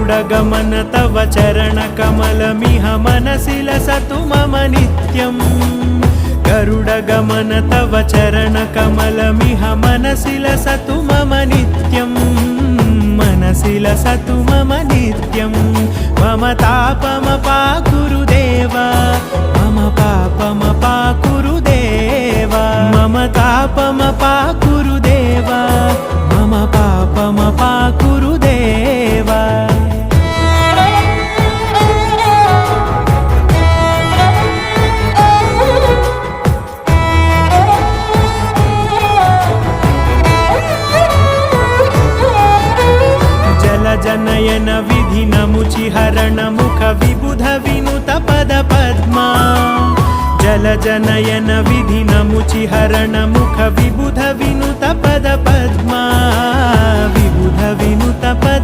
गरुडगमन तव चरणकमलमिह मनसि लसतु मम नित्यम् गरुडगमन तव चरणकमलमिह मनसि लसतु मम नित्यम् मनसि लसतु मम नित्यं मम तापमपाकुरु देवा मम पापमपाकुरु देवा मम तापमपाकुरु देवा मम पापमपाकुरु देवा जनयन विधि नमुचिहरण मुख विबुध विनुत पद पद्मा जल जनयन विधि नमुचिहरण मुख विबुध विनुत पद पद्मा विबुध विनुत पद